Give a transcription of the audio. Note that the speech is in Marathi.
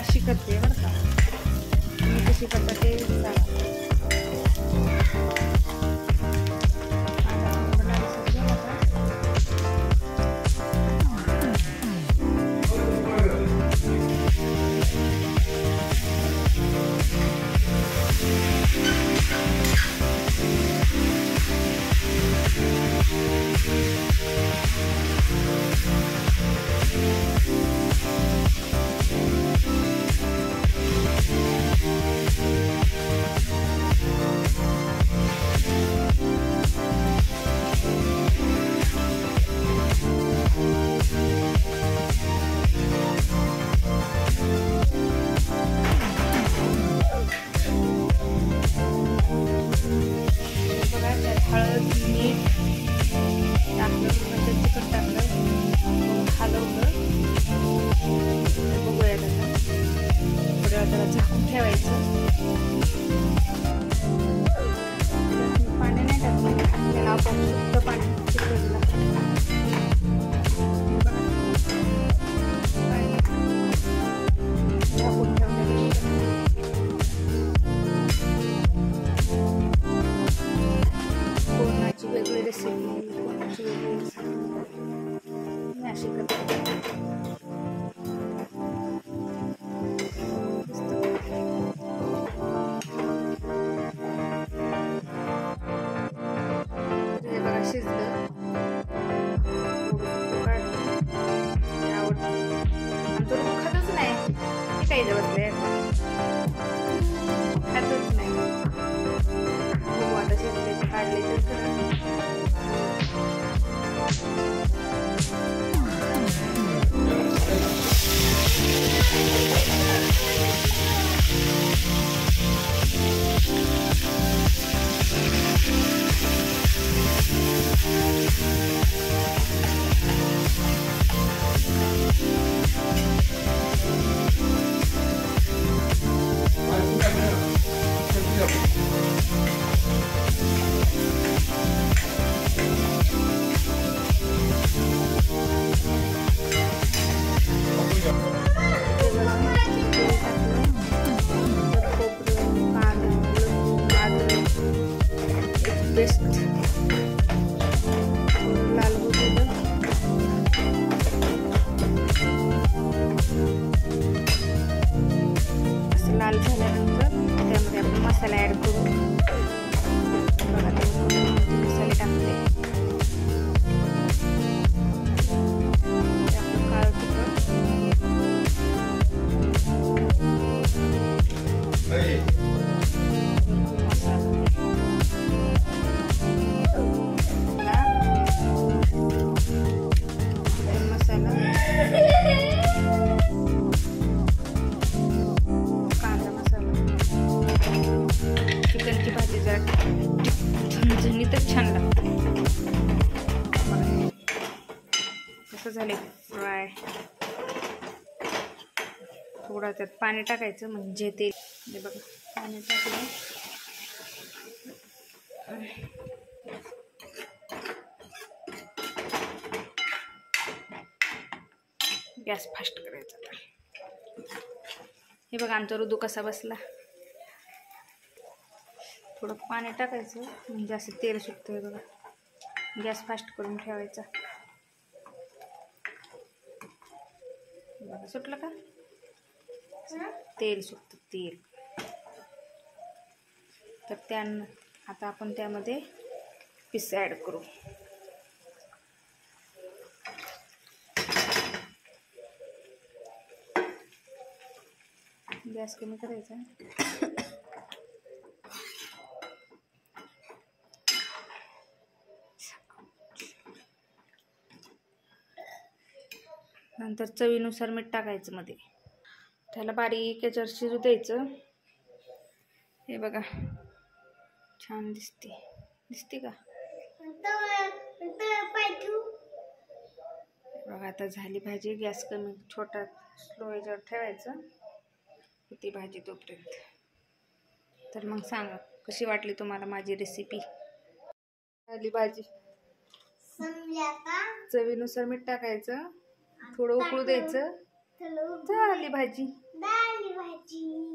अशी करते बरं का, तुम्ही कशी करता ते सांगा. हळद मीठ टाकलं, नंतर चिकन टाकलं, हलवलं. बघूया त्याचा थोड्या वेळा त्याला झाकून ठेवायचं. पाणी नाही टाकलं, त्याला आपण शुद्ध पाणी चिकनला झाकून ठेवलं. कोणाची वेगळी रेसिपी, कोणाची वेगळी रेसिपी मी अशी करते. हे बघा शिजलं, आवडतं आणि तो खातच नाही, काही बसले खातच नाही. बघू आता शिजले काढले तर खरं. बेस्ट लाल होतं. असं लाल झाल्यानंतर त्यामध्ये आपण मसाला ॲड करू. बघा ते मसाले टाकले. आपलं काळं तिखट, चिकनची भाजी जर झणझणीतच छान लागते. कसं झाले फ्राय. थोडा त्यात पाणी टाकायचं म्हणजे ते बघा पाणी टाकलं. गॅस फास्ट करायचा. हे बघा आमचा रुदू कसा बसला. थोडं पाणी टाकायचं म्हणजे असं तेल सुटतंय बघा. गॅस फास्ट करून ठेवायचा. बघा सुटलं का, तेल सुटतं तेल. तर आता आपण त्यामध्ये पीस ॲड करू. गॅस कमी करायचा. नंतर चवीनुसार मीठ टाकायचं मध्ये. त्याला बारीक याच्यावर शिजू द्यायचं. हे बघा छान दिसते का. बघा आता झाली भाजी. गॅस कमी छोटा स्लो याच्यावर ठेवायचं ती भाजी तोपर्यंत. तर मग सांगा कशी वाटली तुम्हाला माझी रेसिपी. झाली भाजी. चवीनुसार मीठ टाकायचं, थोडं उकळू द्यायचं, झाली भाजी. भाजी